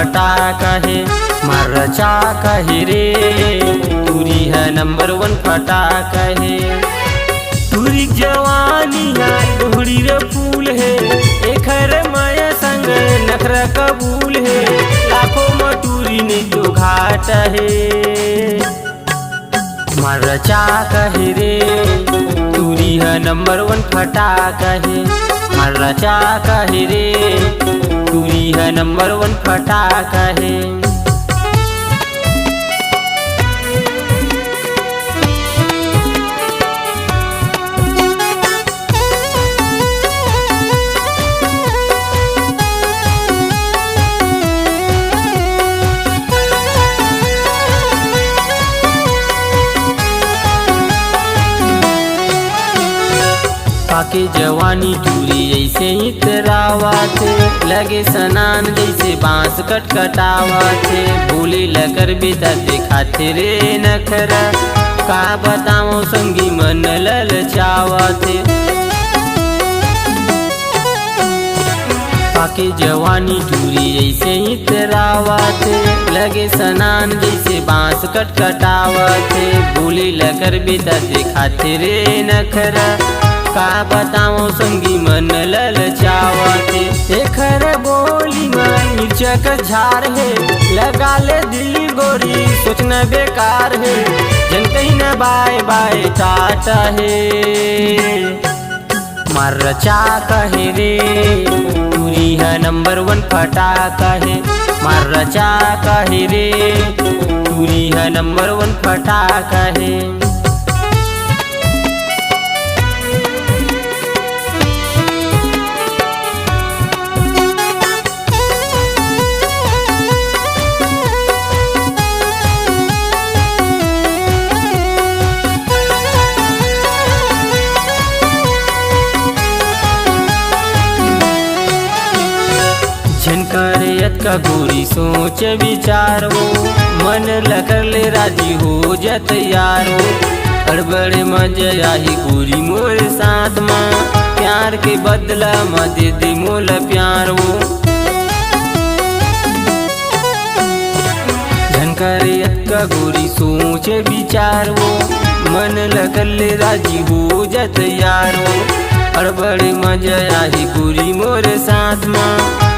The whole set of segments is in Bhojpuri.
फटाका है, मार रचा कहे रे तुरी है नंबर वन फटाका है। तुरी जवानी दोहड़ी रे फूल है, एखर माया संग नखरा कबूल है, लाखों मटूरी ने तो घाट है। मार रचा कहे रे तुरी है नंबर वन फटाका है, मार रचा कहे रे तुरी है नंबर वन फटाका है। पाके जवानी टूरी ऐसे इतरावाते, लगे सनान जैसे बांस कटकटावाते, बोले लकर बेटा दिखाते रे नखरा, का बताओ संगी मन ललचावाते। पाके जवानी टूरी ऐसे इतरावाते, लगे सनान जैसे बांस कटकटावाते, बोले लकर बेटा दिखाते रे नखरा, का बताओ संगी मन ललचावते। एखर बोली में मिर्चा का झार है, लगा ले दिल गोरी सोचना बेकार है, जन कहीं न बाय बाय टाटा है। मार रचा कहे रे तुरी है नंबर वन फटाका है, मार रचा कहे रे तुरी है नंबर वन फटाका है। झनकरियत का गोरी सोच विचार वो, मन लकर ले राजी हो जा तैयार हो, अड़बड़े मजा आई गोरी मोर साथ माँ, प्यार के बदला म दे दे मोल प्यार वो। झनकरियत का गोरी सोच विचार वो, मन लकर ले राजी हो जा तैयार हो, अड़बड़े मजा आई गोरी मोर साथ माँ,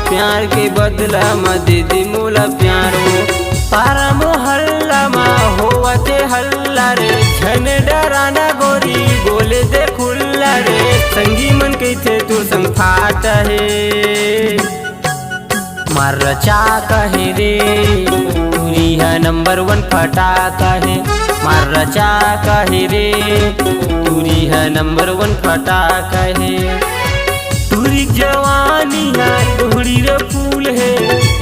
प्यार के बदला म दे दे मोला प्यार हो। पारा मोहल्ला माँ होवते हल्ला रे, झन डराना गोरी बोले दे खुल्ला रे, संगी मन कैथे तू संग फाट है। मार रचा कहे रे तुरी है नंबर वन फटाका है, मार रचा कहे रे तुरी है नंबर वन फटाका है। तुरी जवानी दोहड़ी रे फूल है,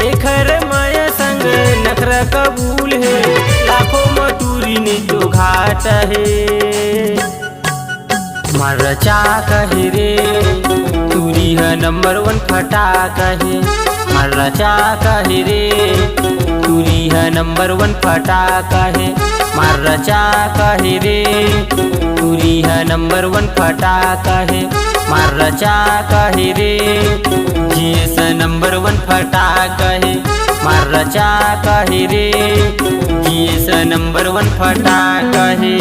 एखर माया संग नखरा कबूल है, लाखों मटूरी ने तो घाट है। मार रचा कहे रे तुरी है नंबर वन फटाका है, मार रचा कहे रे तुरी है नंबर वन फटाका है, मार रचा कहे रे तुरी है नंबर वन फटाका है, मार रचा कहे रे जीएस नंबर वन फटाका है, मार रचा कहे रे जीएस नंबर वन फटाका है।